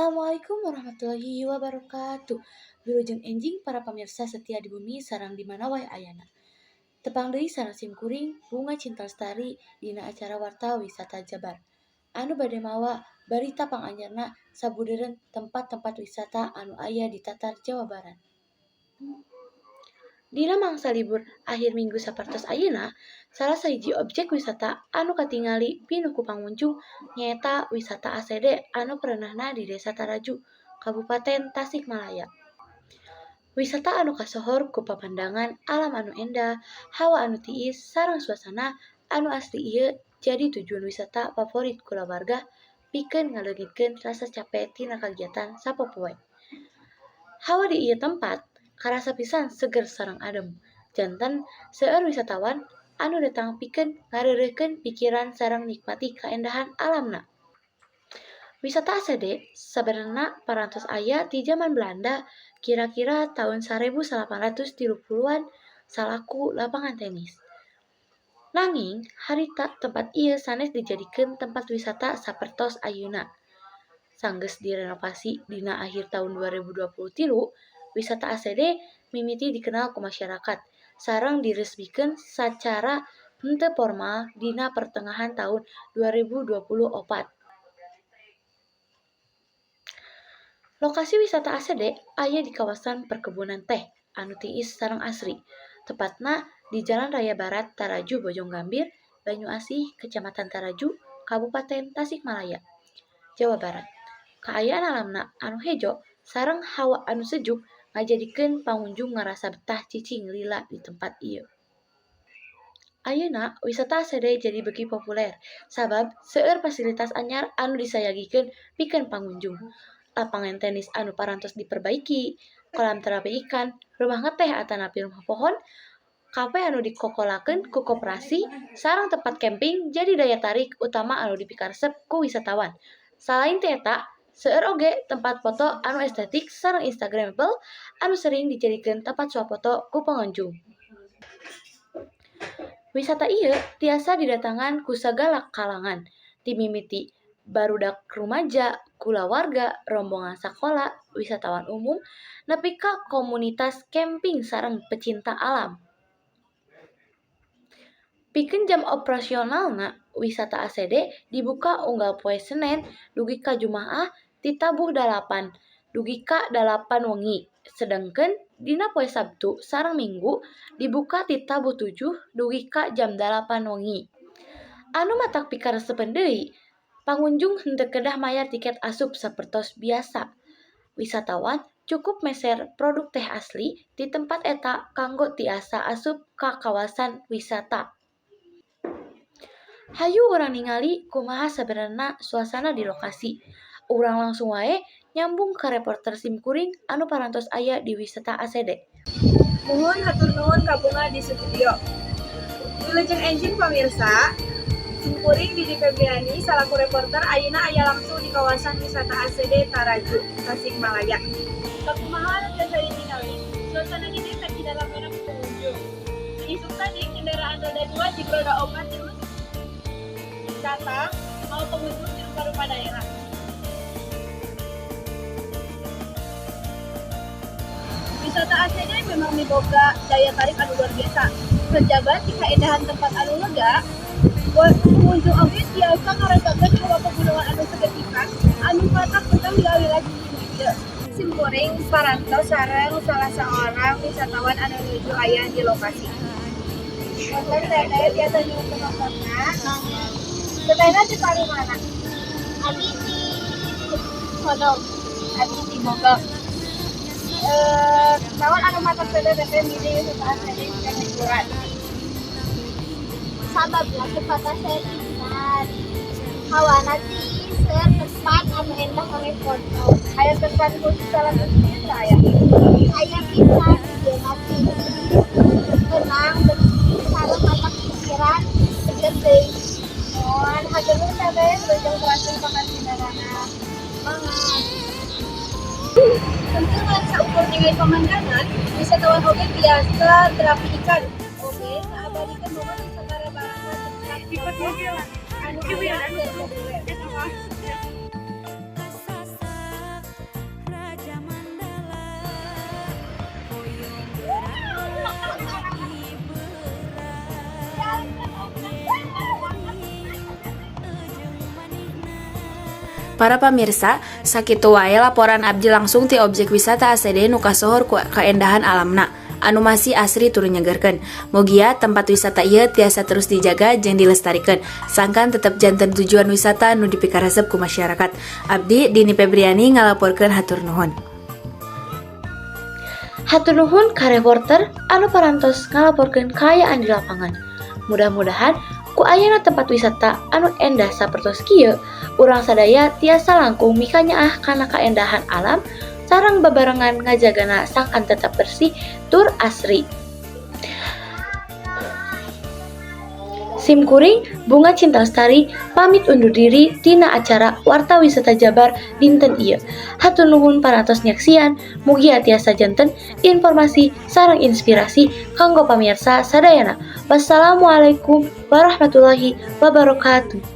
Assalamualaikum warahmatullahi wabarakatuh. Wilujeng enjing para pemirsa setia di bumi sarang di mana wae ayana. Tepang deui sareng simkuring bunga cinta lestari dina acara warta wisata Jabar. Anu bade mawa barita panganyarna sabudeureun tempat-tempat wisata anu aya di Tatar Jawa Barat. Dina mangsa libur akhir minggu sapertos ayeuna, salah sahiji objek wisata anu katingali pinuh ku pangunjung nyaeta wisata ACD anu perenahna di Desa Taraju, Kabupaten Tasikmalaya. Wisata anu kasohor ku papandangan alam anu endah, hawa anu tiis, sareng suasana anu asli ieu jadi tujuan wisata favorit kulawarga pikeun ngaleungitkeun rasa capek tina kagiatan sapopoe. Hawa di ieu tempat karasa pisan seger sareng adem. Janten seueur wisatawan anu datang pikeun ngareureuhkeun pikiran sareng nikmati kaendahan alamna. Wisata ACD sabenerna parantos aya ti zaman Belanda kira-kira tahun 1830-an salaku lapangan tenis. Nanging harita tempat ieu sanes dijadikeun tempat wisata sapertos ayeuna. Sanggeus direnovasi dina akhir tahun 2023, wisata ACD mimiti dikenal ku masyarakat sareng diresmikeun sacara henteu formal dina pertengahan tahun 2024. Lokasi wisata ACD aya di kawasan perkebunan teh anu tiis sareng asri. Tepatna di Jalan Raya Barat Taraju Bojonggambir, Banyuasih, Kecamatan Taraju, Kabupaten Tasikmalaya, Jawa Barat. Kaayaan alamna anu hejo sareng hawa anu sejuk ngajadikeun pangunjung ngarasa betah cicing lila di tempat ieu. Ayeuna wisata ACD jadi beuki populer sabab seueur fasilitas anyar anu disayagikeun pikeun pangunjung. Lapangan tenis anu parantos diperbaiki, kolam terapi ikan, rumah ngeteh atanapi rumah pohon, kafe anu dikokolakeun ku koperasi, sareng tempat camping jadi daya tarik utama anu dipikaresep ku wisatawan. Salain ti eta, seueur oge tempat foto anu estetik sareng instagramable anu sering dijadikeun tempat swafoto ku pengunjung. Wisata ieu tiasa didatangan ku sagala kalangan, ti mimiti barudak rumaja, kulawarga, rombongan sakola, wisatawan umum, nepi ka komunitas camping sareng pecinta alam. Pikeun jam operasionalna, wisata ACD dibuka unggal poe Senen dugi ka Jumaah ti tabuh 8 dugi ka 8 wengi. Sedengkeun dina poe Sabtu sareng Minggu dibuka ti tabuh 7 dugi ka jam 8 wengi. Anu matak pikaresepen deui, pangunjung henteu kedah mayar tiket asup sapertos biasa. Wisatawan cukup meser produk teh asli di tempat eta kanggo tiasa asup ka kawasan wisata. Hayu urang ningali kumaha sabenerna suasana di lokasi. Urang langsung wae nyambung ka reporter simkuring anu parantos aya di wisata ACD. Nuhun hatur nuhun kabunga di studio. Wilujeng enjing pamirsa, simkuring Didi Febriani salaku reporter ayeuna aya langsung di kawasan wisata ACD Taraju, Tasikmalaya. Sakumaha anu tiasa ditingali, suasana di desa di dalam enak pengunjung. Isuk tadi kendaraan roda 2 jeung roda 4 terus datang mau pengunjung di rupa-rupa daerah. Wisata ACD memang miboga daya tarik anu luar biasa. Sajabat di kaendahan tempat anu lega, pengunjung oge tiasa ngarasakeun hawa pegunungan anu segetika anu matak tentang lila-lila di dieu. Simkuring parantos sareng salah seorang wisatawan anu nuju aya di lokasi. Konten teteh tiasa nyuwun penontonna. Tetehna di mana? Abi di Sodom. Abi di Bogor. Naon anu matak teteh milih wisata ACD keur liburan? Sababna wisata settingan hawana tiis seueur tempat anu endah kami foto. Aya tempat khusus salah satunya saya. Aya pisan ieu mah tenang bersih sareng matak pikiran seger deui. Mohon hatur nuhun teteh leuweung transfer pangasinarana. Mangat Tentu lain saukur ningali pemandangan, wisatawan oge biasa terapi ikan. Oge saabadikeun momen wisata rebahan di perjalanan anu aya keur populer. Para pamirsa, sakitu wae laporan abdi langsung ti objek wisata ACD nu kasohor ku kaendahan alamna. Anu masih asri turun nyegerkeun. Mugia tempat wisata ieu tiasa terus dijaga jeung dilestarikeun. Sangkan tetep janten tujuan wisata nu dipikaresep ku masyarakat. Abdi Dini Febriani ngalaporkeun hatur nuhun. Hatur nuhun ka reporter anu parantos ngalaporkeun kaayaan di lapangan. Mudah-mudahan ku ayeuna tempat wisata anu endah sapertos kieu, urang sadaya tiasa langkung mika nyaah kana kaendahan alam sareng babarengan ngajagana sangkan tetap bersih tur asri. Sim kuring Bunga Cinta Lestari pamit undur diri tina acara Warta Wisata Jabar dinten ieu. Hatur nuhun parantos nyaksian, mugi tiasa janten informasi sareng inspirasi kanggo pamirsa sadayana. Wassalamualaikum warahmatullahi wabarakatuh.